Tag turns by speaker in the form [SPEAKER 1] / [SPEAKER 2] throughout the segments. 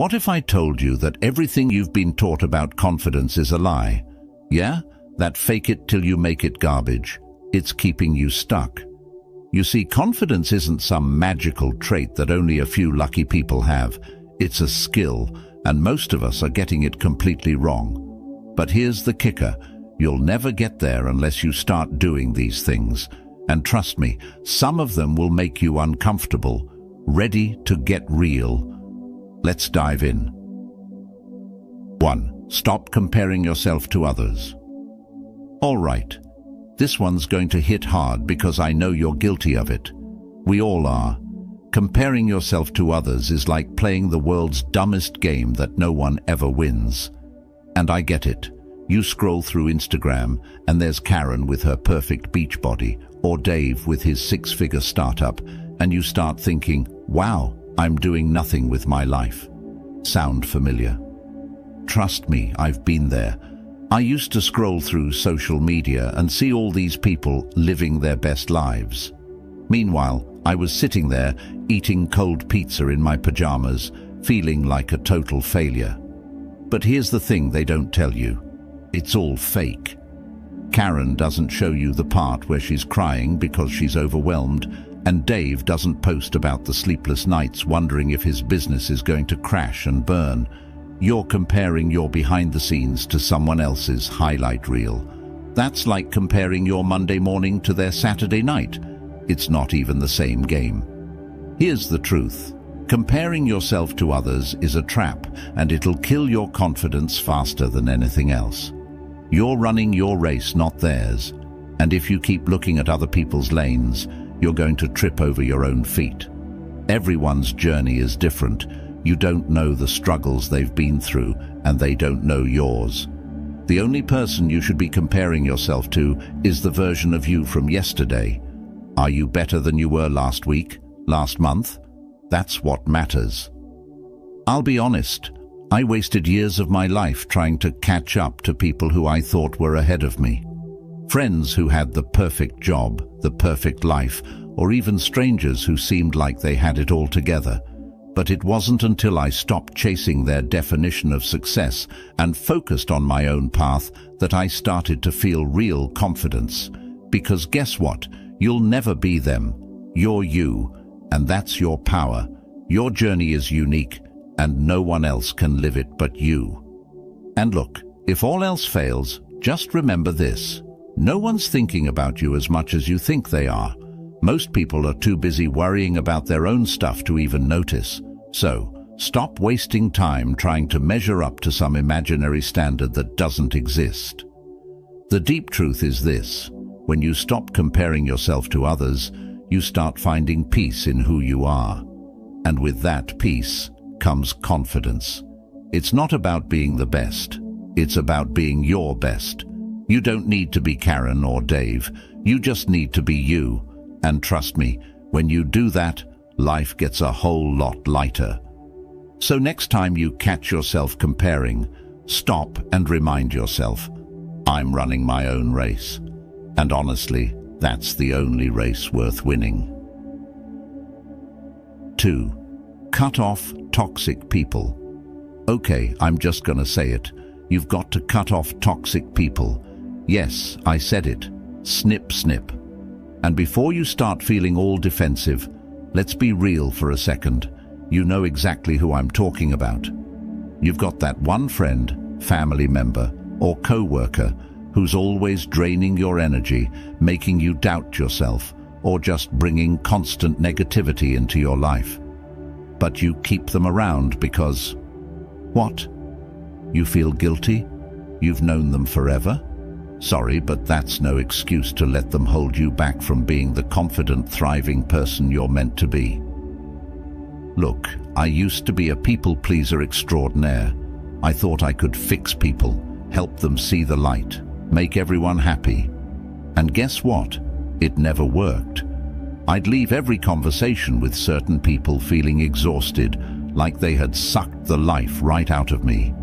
[SPEAKER 1] What if I told you that everything you've been taught about confidence is a lie? Yeah? That fake it till you make it garbage. It's keeping you stuck. You see, confidence isn't some magical trait that only a few lucky people have. It's a skill, and most of us are getting it completely wrong. But here's the kicker. You'll never get there unless you start doing these things. And trust me, some of them will make you uncomfortable, ready to get real. Let's dive in. 1. Stop comparing yourself to others. All right. This one's going to hit hard because I know you're guilty of it. We all are. Comparing yourself to others is like playing the world's dumbest game that no one ever wins. And I get it. You scroll through Instagram and there's Karen with her perfect beach body, or Dave with his six-figure startup, and you start thinking, wow, I'm doing nothing with my life. Sound familiar? Trust me, I've been there. I used to scroll through social media and see all these people living their best lives. Meanwhile, I was sitting there eating cold pizza in my pajamas, feeling like a total failure. But here's the thing they don't tell you. It's all fake. Karen doesn't show you the part where she's crying because she's overwhelmed, and Dave doesn't post about the sleepless nights wondering if his business is going to crash and burn. You're comparing your behind the scenes to someone else's highlight reel. That's like comparing your Monday morning to their Saturday night. It's not even the same game. Here's the truth. Comparing yourself to others is a trap, and it'll kill your confidence faster than anything else. You're running your race, not theirs. And if you keep looking at other people's lanes, you're going to trip over your own feet. Everyone's journey is different. You don't know the struggles they've been through, and they don't know yours. The only person you should be comparing yourself to is the version of you from yesterday. Are you better than you were last week, last month? That's what matters. I'll be honest, I wasted years of my life trying to catch up to people who I thought were ahead of me. Friends who had the perfect job, the perfect life, or even strangers who seemed like they had it all together. But it wasn't until I stopped chasing their definition of success and focused on my own path that I started to feel real confidence. Because guess what? You'll never be them. You're you, and that's your power. Your journey is unique, and no one else can live it but you. And look, if all else fails, just remember this. No one's thinking about you as much as you think they are. Most people are too busy worrying about their own stuff to even notice. So, stop wasting time trying to measure up to some imaginary standard that doesn't exist. The deep truth is this. When you stop comparing yourself to others, you start finding peace in who you are. And with that peace comes confidence. It's not about being the best. It's about being your best. You don't need to be Karen or Dave. You just need to be you. And trust me, when you do that, life gets a whole lot lighter. So next time you catch yourself comparing, stop and remind yourself, I'm running my own race. And honestly, that's the only race worth winning. 2. Cut off toxic people. Okay, I'm just gonna say it. You've got to cut off toxic people. Yes, I said it. Snip, snip. And before you start feeling all defensive, let's be real for a second. You know exactly who I'm talking about. You've got that one friend, family member, or co-worker who's always draining your energy, making you doubt yourself, or just bringing constant negativity into your life. But you keep them around because, what? You feel guilty? You've known them forever? Sorry, but that's no excuse to let them hold you back from being the confident, thriving person you're meant to be. Look, I used to be a people-pleaser extraordinaire. I thought I could fix people, help them see the light, make everyone happy. And guess what? It never worked. I'd leave every conversation with certain people feeling exhausted, like they had sucked the life right out of me.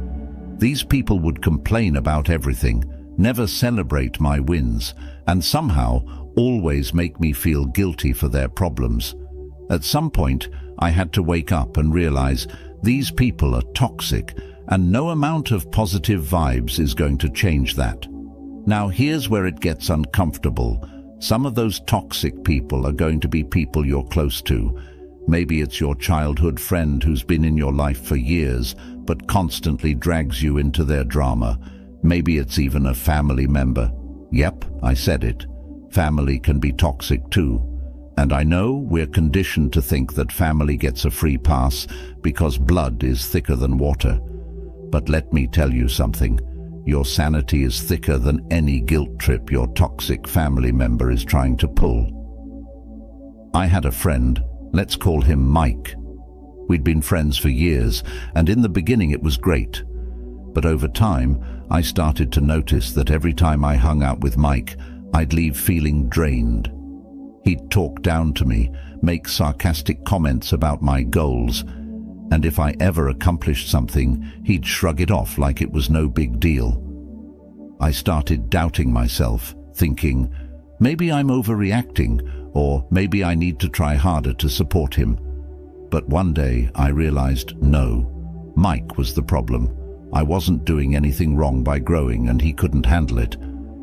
[SPEAKER 1] These people would complain about everything, never celebrate my wins, and somehow always make me feel guilty for their problems. At some point, I had to wake up and realize These people are toxic, and no amount of positive vibes is going to change that. Now here's where it gets uncomfortable. Some of those toxic people are going to be people you're close to. Maybe it's your childhood friend who's been in your life for years, but constantly drags you into their drama. Maybe it's even a family member. Yep, I said it. Family can be toxic too. And I know we're conditioned to think that family gets a free pass because blood is thicker than water. But let me tell you something. Your sanity is thicker than any guilt trip your toxic family member is trying to pull. I had a friend, let's call him Mike. We'd been friends for years, and in the beginning it was great. But over time, I started to notice that every time I hung out with Mike, I'd leave feeling drained. He'd talk down to me, make sarcastic comments about my goals, and if I ever accomplished something, he'd shrug it off like it was no big deal. I started doubting myself, thinking, maybe I'm overreacting, or maybe I need to try harder to support him. But one day I realized, no, Mike was the problem. I wasn't doing anything wrong by growing, and he couldn't handle it.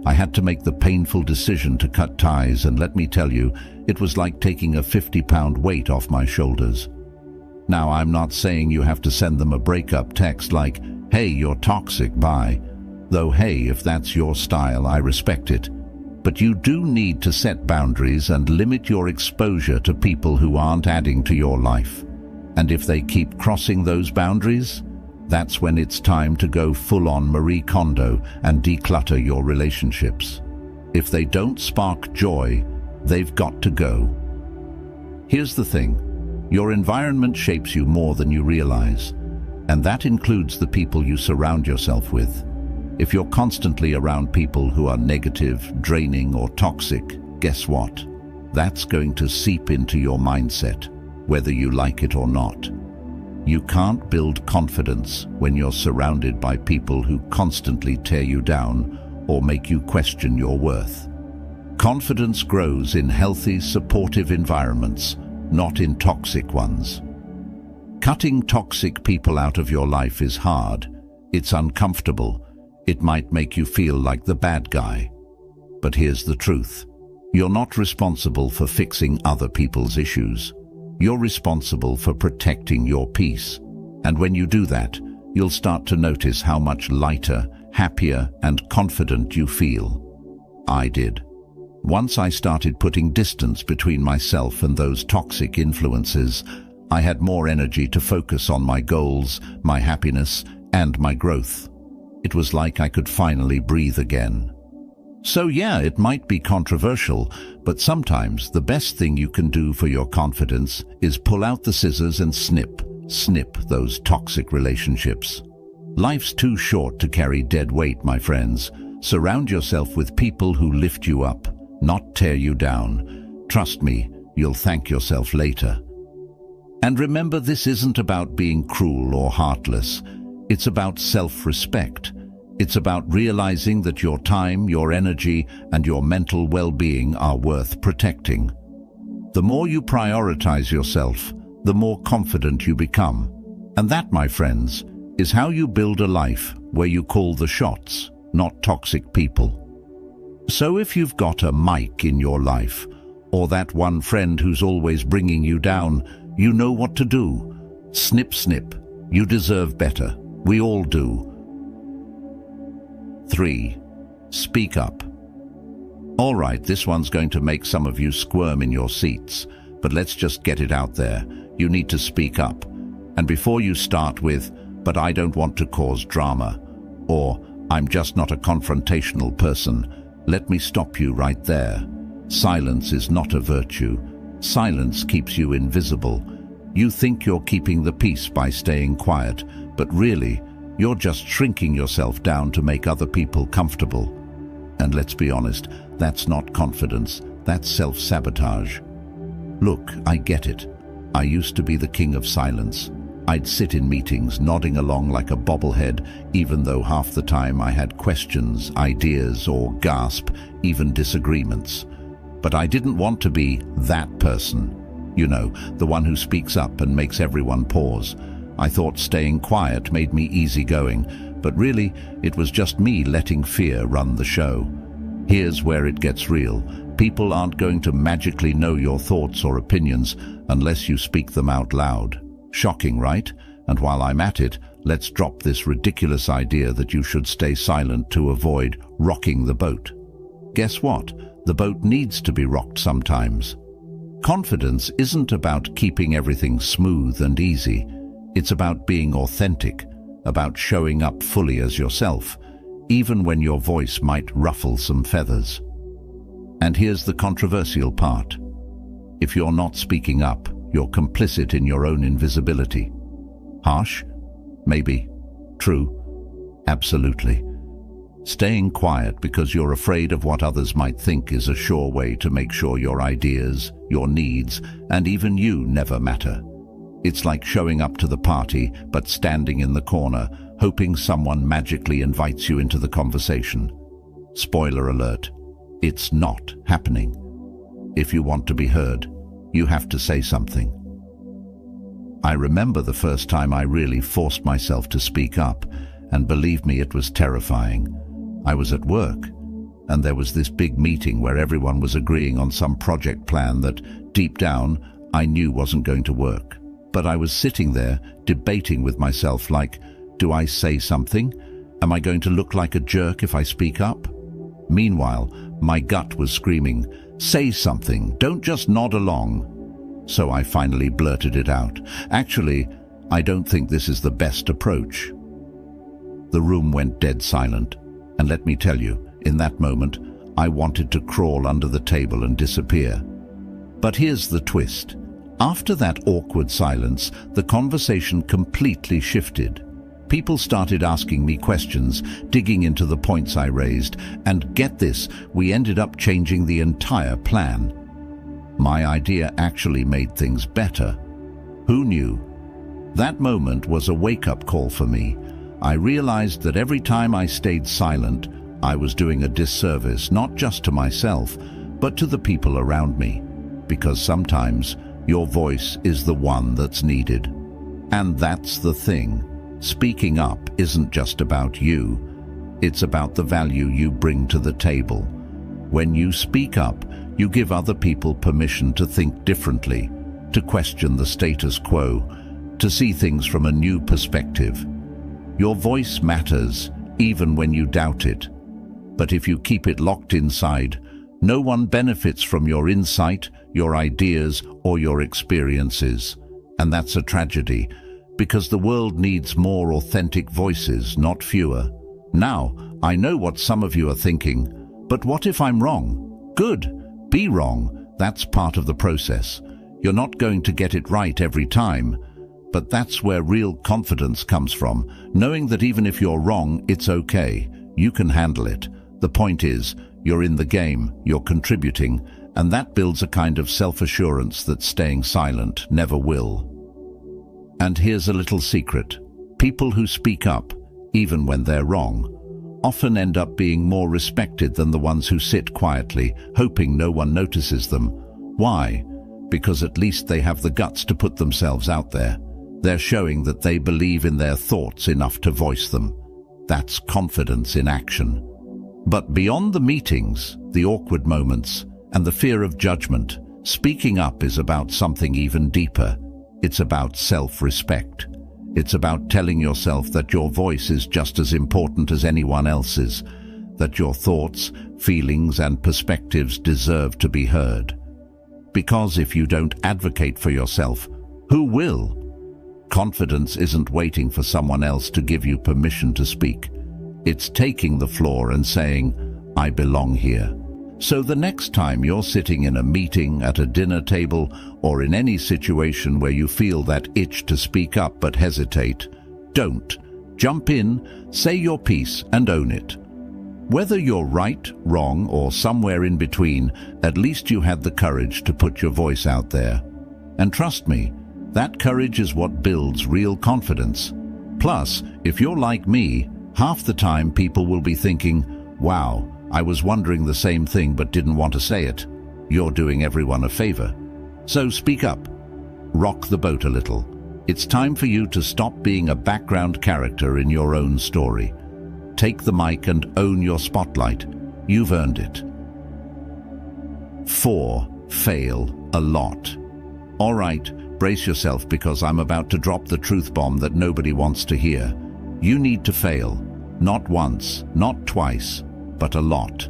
[SPEAKER 1] I had to make the painful decision to cut ties, and let me tell you, it was like taking a 50-pound weight off my shoulders. Now, I'm not saying you have to send them a breakup text like, hey, you're toxic, bye. Though, hey, if that's your style, I respect it. But you do need to set boundaries and limit your exposure to people who aren't adding to your life. And if they keep crossing those boundaries, that's when it's time to go full-on Marie Kondo and declutter your relationships. If they don't spark joy, they've got to go. Here's the thing. Your environment shapes you more than you realize, and that includes the people you surround yourself with. If you're constantly around people who are negative, draining, or toxic, guess what? That's going to seep into your mindset, whether you like it or not. You can't build confidence when you're surrounded by people who constantly tear you down or make you question your worth. Confidence grows in healthy, supportive environments, not in toxic ones. Cutting toxic people out of your life is hard. It's uncomfortable. It might make you feel like the bad guy. But here's the truth. You're not responsible for fixing other people's issues. You're responsible for protecting your peace. And when you do that, you'll start to notice how much lighter, happier, and confident you feel. I did. Once I started putting distance between myself and those toxic influences, I had more energy to focus on my goals, my happiness, and my growth. It was like I could finally breathe again. So yeah, it might be controversial, but sometimes the best thing you can do for your confidence is pull out the scissors and snip those toxic relationships. Life's too short to carry dead weight, my friends. Surround yourself with people who lift you up, not tear you down. Trust me, you'll thank yourself later. And remember, this isn't about being cruel or heartless. It's about self-respect. It's about realizing that your time, your energy, and your mental well-being are worth protecting. The more you prioritize yourself, the more confident you become. And that, my friends, is how you build a life where you call the shots, not toxic people. So if you've got a Mike in your life, or that one friend who's always bringing you down, you know what to do. Snip, snip. You deserve better. We all do. 3. Speak up. All right, this one's going to make some of you squirm in your seats, but let's just get it out there. You need to speak up. And before you start with, but I don't want to cause drama, or I'm just not a confrontational person, let me stop you right there. Silence is not a virtue. Silence keeps you invisible. You think you're keeping the peace by staying quiet, but really, you're just shrinking yourself down to make other people comfortable. And let's be honest, that's not confidence, that's self-sabotage. Look, I get it. I used to be the king of silence. I'd sit in meetings nodding along like a bobblehead, even though half the time I had questions, ideas, or gasp, even disagreements. But I didn't want to be that person. You know, the one who speaks up and makes everyone pause. I thought staying quiet made me easygoing, but really, it was just me letting fear run the show. Here's where it gets real. People aren't going to magically know your thoughts or opinions unless you speak them out loud. Shocking, right? And while I'm at it, let's drop this ridiculous idea that you should stay silent to avoid rocking the boat. Guess what? The boat needs to be rocked sometimes. Confidence isn't about keeping everything smooth and easy. It's about being authentic, about showing up fully as yourself, even when your voice might ruffle some feathers. And here's the controversial part. If you're not speaking up, you're complicit in your own invisibility. Harsh? Maybe. True? Absolutely. Staying quiet because you're afraid of what others might think is a sure way to make sure your ideas, your needs, and even you never matter. It's like showing up to the party but standing in the corner, hoping someone magically invites you into the conversation. Spoiler alert, it's not happening. If you want to be heard, you have to say something. I remember the first time I really forced myself to speak up, and believe me, it was terrifying. I was at work, and there was this big meeting where everyone was agreeing on some project plan that, deep down, I knew wasn't going to work. But I was sitting there, debating with myself like, do I say something? Am I going to look like a jerk if I speak up? Meanwhile, my gut was screaming, say something, don't just nod along. So I finally blurted it out. Actually, I don't think this is the best approach. The room went dead silent. And let me tell you, in that moment, I wanted to crawl under the table and disappear. But here's the twist. After that awkward silence, the conversation completely shifted. People started asking me questions, digging into the points I raised, and get this, we ended up changing the entire plan. My idea actually made things better. Who knew? That moment was a wake-up call for me. I realized that every time I stayed silent, I was doing a disservice not just to myself, but to the people around me. Because sometimes your voice is the one that's needed. And that's the thing. Speaking up isn't just about you. It's about the value you bring to the table. When you speak up, you give other people permission to think differently, to question the status quo, to see things from a new perspective. Your voice matters, even when you doubt it. But if you keep it locked inside, no one benefits from your insight, your ideas, or your experiences. And that's a tragedy, because the world needs more authentic voices, not fewer. Now, I know what some of you are thinking, but what if I'm wrong? Good, be wrong. That's part of the process. You're not going to get it right every time. But that's where real confidence comes from, knowing that even if you're wrong, it's okay. You can handle it. The point is, you're in the game, you're contributing, and that builds a kind of self-assurance that staying silent never will. And here's a little secret. People who speak up, even when they're wrong, often end up being more respected than the ones who sit quietly, hoping no one notices them. Why? Because at least they have the guts to put themselves out there. They're showing that they believe in their thoughts enough to voice them. That's confidence in action. But beyond the meetings, the awkward moments, and the fear of judgment, speaking up is about something even deeper. It's about self-respect. It's about telling yourself that your voice is just as important as anyone else's, that your thoughts, feelings, and perspectives deserve to be heard. Because if you don't advocate for yourself, who will? Confidence isn't waiting for someone else to give you permission to speak. It's taking the floor and saying, I belong here. So the next time you're sitting in a meeting, at a dinner table, or in any situation where you feel that itch to speak up but hesitate, don't. Jump in, say your piece, and own it. Whether you're right, wrong, or somewhere in between, at least you had the courage to put your voice out there. And trust me, that courage is what builds real confidence. Plus, if you're like me, half the time people will be thinking, wow, I was wondering the same thing but didn't want to say it. You're doing everyone a favor. So speak up. Rock the boat a little. It's time for you to stop being a background character in your own story. Take the mic and own your spotlight. You've earned it. 4. Fail a lot. All right, brace yourself because I'm about to drop the truth bomb that nobody wants to hear. You need to fail. Not once, not twice, but a lot.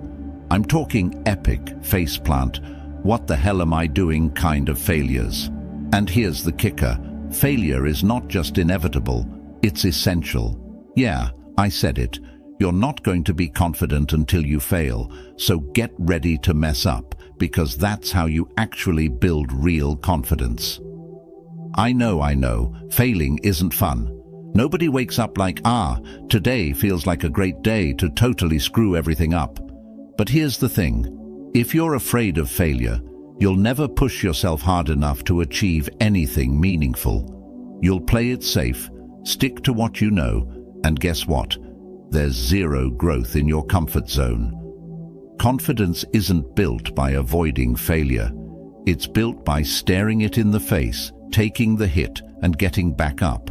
[SPEAKER 1] I'm talking epic, faceplant, what the hell am I doing kind of failures. And here's the kicker. Failure is not just inevitable, it's essential. Yeah, I said it. You're not going to be confident until you fail, so get ready to mess up, because that's how you actually build real confidence. I know, failing isn't fun. Nobody wakes up like, today feels like a great day to totally screw everything up. But here's the thing. If you're afraid of failure, you'll never push yourself hard enough to achieve anything meaningful. You'll play it safe, stick to what you know, and guess what? There's zero growth in your comfort zone. Confidence isn't built by avoiding failure. It's built by staring it in the face, taking the hit, and getting back up.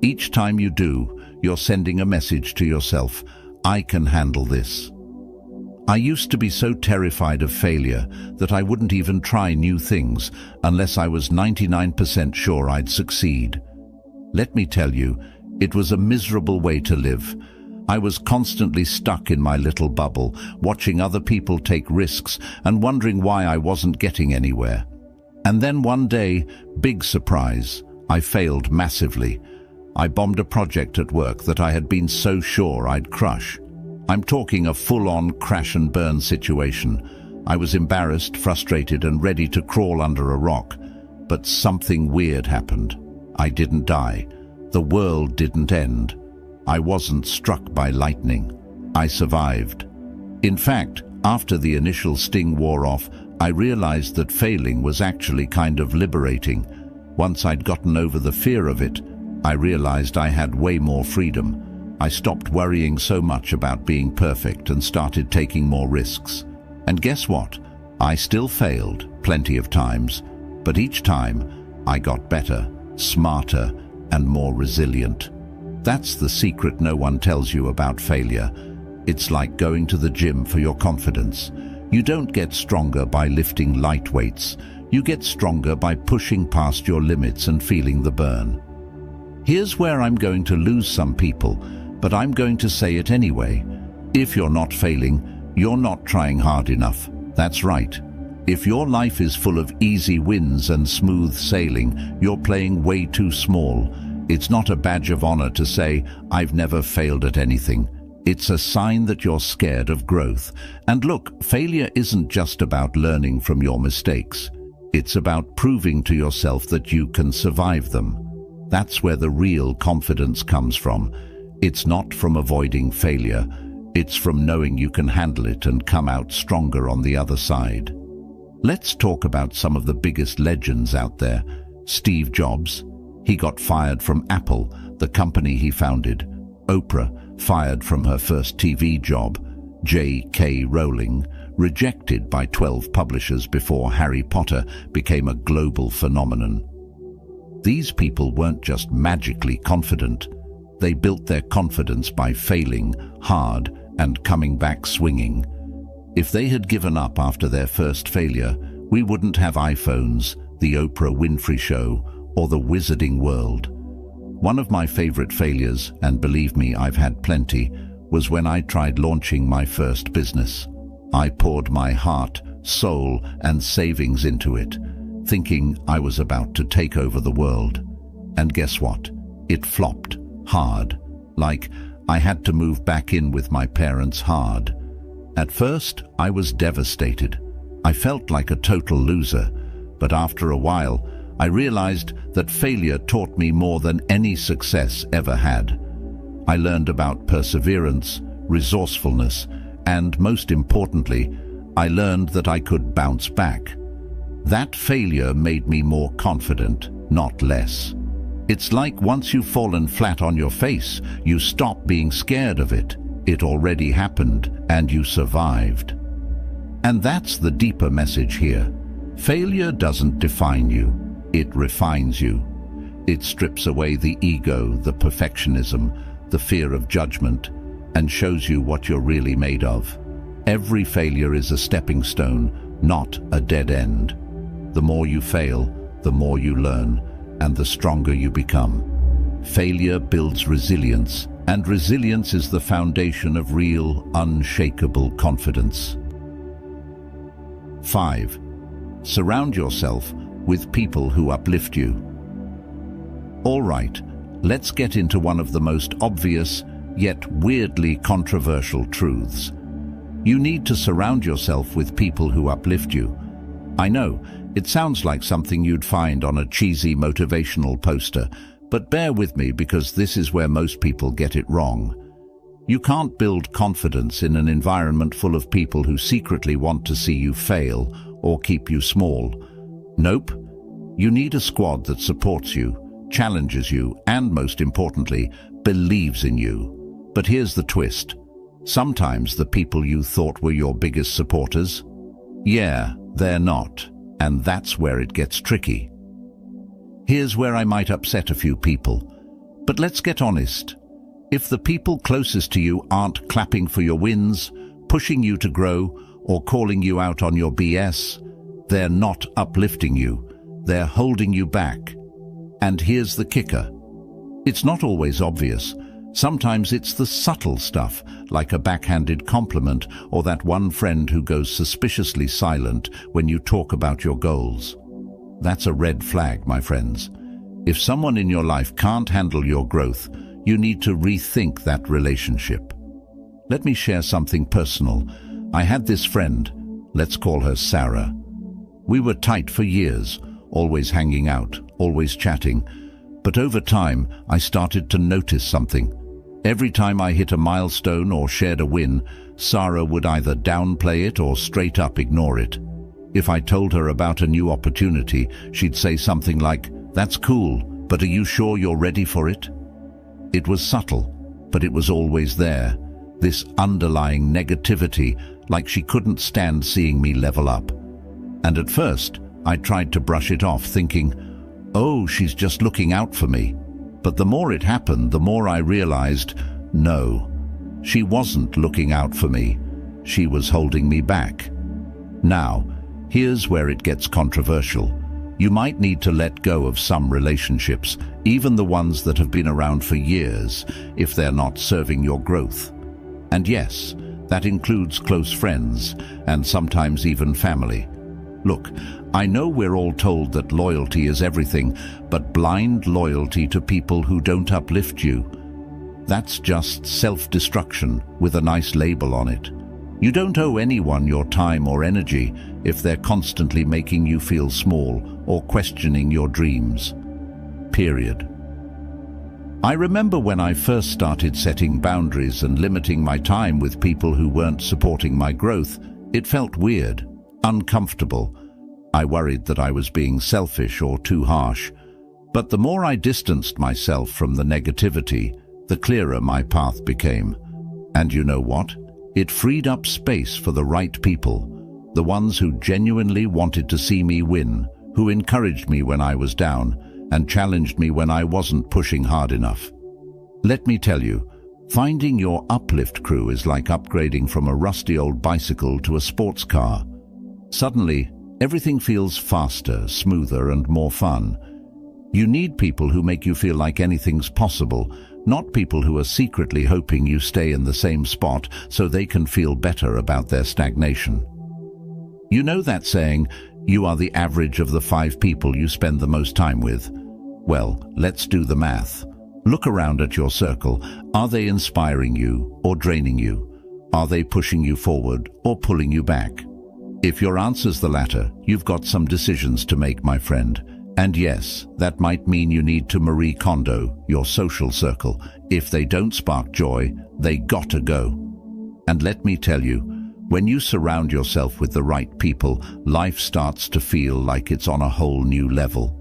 [SPEAKER 1] Each time you do, you're sending a message to yourself, I can handle this. I used to be so terrified of failure that I wouldn't even try new things unless I was 99% sure I'd succeed. Let me tell you, it was a miserable way to live. I was constantly stuck in my little bubble, watching other people take risks and wondering why I wasn't getting anywhere. And then one day, big surprise, I failed massively. I bombed a project at work that I had been so sure I'd crush. I'm talking a full-on crash and burn situation. I was embarrassed, frustrated, and ready to crawl under a rock. But something weird happened. I didn't die. The world didn't end. I wasn't struck by lightning. I survived. In fact, after the initial sting wore off, I realized that failing was actually kind of liberating. Once I'd gotten over the fear of it, I realized I had way more freedom. I stopped worrying so much about being perfect and started taking more risks. And guess what? I still failed plenty of times, but each time I got better, smarter, and more resilient. That's the secret no one tells you about failure. It's like going to the gym for your confidence. You don't get stronger by lifting light weights. You get stronger by pushing past your limits and feeling the burn. Here's where I'm going to lose some people, but I'm going to say it anyway. If you're not failing, you're not trying hard enough. That's right. If your life is full of easy wins and smooth sailing, you're playing way too small. It's not a badge of honor to say, I've never failed at anything. It's a sign that you're scared of growth. And look, failure isn't just about learning from your mistakes. It's about proving to yourself that you can survive them. That's where the real confidence comes from. It's not from avoiding failure. It's from knowing you can handle it and come out stronger on the other side. Let's talk about some of the biggest legends out there. Steve Jobs. He got fired from Apple, the company he founded. Oprah, fired from her first TV job. J.K. Rowling, rejected by 12 publishers before Harry Potter became a global phenomenon. These people weren't just magically confident. They built their confidence by failing hard and coming back swinging. If they had given up after their first failure, we wouldn't have iPhones, the Oprah Winfrey Show, or the Wizarding World. One of my favorite failures, and believe me, I've had plenty, was when I tried launching my first business. I poured my heart, soul, and savings into it, thinking I was about to take over the world. And guess what? It flopped hard. Like, I had to move back in with my parents hard. At first, I was devastated. I felt like a total loser, but after a while, I realized that failure taught me more than any success ever had. I learned about perseverance, resourcefulness, and most importantly, I learned that I could bounce back. That failure made me more confident, not less. It's like once you've fallen flat on your face, you stop being scared of it. It already happened, and you survived. And that's the deeper message here. Failure doesn't define you. It refines you. It strips away the ego, the perfectionism, the fear of judgment, and shows you what you're really made of. Every failure is a stepping stone, not a dead end. The more you fail, the more you learn, and the stronger you become. Failure builds resilience, and resilience is the foundation of real, unshakable confidence. 5. Surround yourself with people who uplift you. All right, let's get into one of the most obvious, yet weirdly controversial truths. You need to surround yourself with people who uplift you. I know, it sounds like something you'd find on a cheesy motivational poster, but bear with me because this is where most people get it wrong. You can't build confidence in an environment full of people who secretly want to see you fail or keep you small. Nope. You need a squad that supports you, challenges you, and most importantly, believes in you. But here's the twist. Sometimes the people you thought were your biggest supporters, yeah, they're not. And that's where it gets tricky. Here's where I might upset a few people. But let's get honest. If the people closest to you aren't clapping for your wins, pushing you to grow, or calling you out on your BS, they're not uplifting you. They're holding you back. And here's the kicker. It's not always obvious. Sometimes it's the subtle stuff, like a backhanded compliment or that one friend who goes suspiciously silent when you talk about your goals. That's a red flag, my friends. If someone in your life can't handle your growth, you need to rethink that relationship. Let me share something personal. I had this friend, let's call her Sarah. We were tight for years, always hanging out, always chatting. But over time, I started to notice something. Every time I hit a milestone or shared a win, Sarah would either downplay it or straight up ignore it. If I told her about a new opportunity, she'd say something like, "That's cool, but are you sure you're ready for it?" It was subtle, but it was always there. This underlying negativity, like she couldn't stand seeing me level up. And at first, I tried to brush it off, thinking, oh, she's just looking out for me. But the more it happened, the more I realized, no, she wasn't looking out for me. She was holding me back. Now, here's where it gets controversial. You might need to let go of some relationships, even the ones that have been around for years, if they're not serving your growth. And yes, that includes close friends, and sometimes even family. Look, I know we're all told that loyalty is everything, but blind loyalty to people who don't uplift you, that's just self-destruction with a nice label on it. You don't owe anyone your time or energy if they're constantly making you feel small or questioning your dreams. Period. I remember when I first started setting boundaries and limiting my time with people who weren't supporting my growth, it felt weird, uncomfortable. I worried that I was being selfish or too harsh. But the more I distanced myself from the negativity, the clearer my path became. And you know what? It freed up space for the right people, the ones who genuinely wanted to see me win, who encouraged me when I was down, and challenged me when I wasn't pushing hard enough. Let me tell you, finding your uplift crew is like upgrading from a rusty old bicycle to a sports car. Suddenly, everything feels faster, smoother, and more fun. You need people who make you feel like anything's possible, not people who are secretly hoping you stay in the same spot so they can feel better about their stagnation. You know that saying, you are the average of the 5 people you spend the most time with? Well, let's do the math. Look around at your circle. Are they inspiring you or draining you? Are they pushing you forward or pulling you back? If your answer's the latter, you've got some decisions to make, my friend. And yes, that might mean you need to Marie Kondo your social circle. If they don't spark joy, they gotta go. And let me tell you, when you surround yourself with the right people, life starts to feel like it's on a whole new level.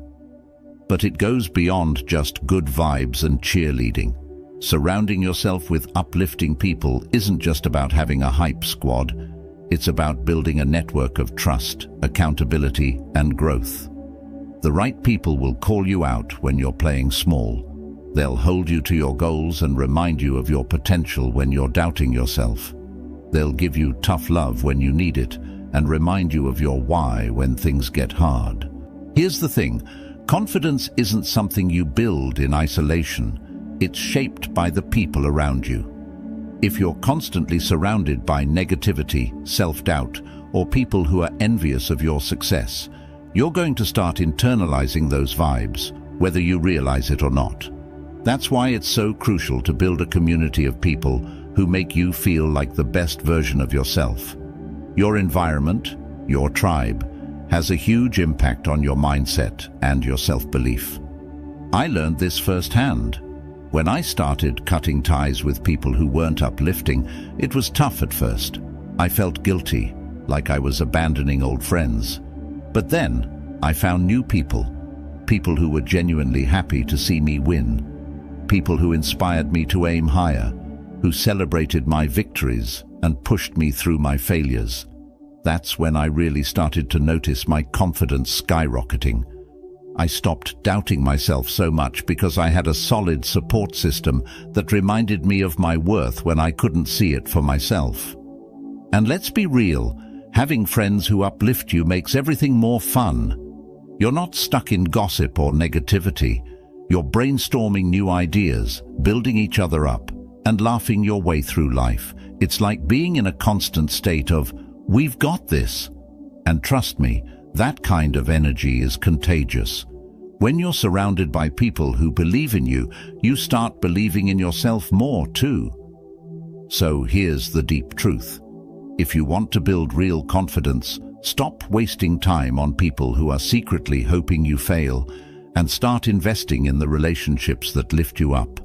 [SPEAKER 1] But it goes beyond just good vibes and cheerleading. Surrounding yourself with uplifting people isn't just about having a hype squad. It's about building a network of trust, accountability, and growth. The right people will call you out when you're playing small. They'll hold you to your goals and remind you of your potential when you're doubting yourself. They'll give you tough love when you need it and remind you of your why when things get hard. Here's the thing, confidence isn't something you build in isolation. It's shaped by the people around you. If you're constantly surrounded by negativity, self-doubt, or people who are envious of your success, you're going to start internalizing those vibes, whether you realize it or not. That's why it's so crucial to build a community of people who make you feel like the best version of yourself. Your environment, your tribe, has a huge impact on your mindset and your self-belief. I learned this firsthand. When I started cutting ties with people who weren't uplifting, it was tough at first. I felt guilty, like I was abandoning old friends. But then, I found new people who were genuinely happy to see me win, people who inspired me to aim higher, who celebrated my victories and pushed me through my failures. That's when I really started to notice my confidence skyrocketing. I stopped doubting myself so much because I had a solid support system that reminded me of my worth when I couldn't see it for myself. And let's be real, having friends who uplift you makes everything more fun. You're not stuck in gossip or negativity. You're brainstorming new ideas, building each other up, and laughing your way through life. It's like being in a constant state of, "We've got this." And trust me, that kind of energy is contagious. When you're surrounded by people who believe in you, you start believing in yourself more too. So here's the deep truth. If you want to build real confidence, stop wasting time on people who are secretly hoping you fail and start investing in the relationships that lift you up.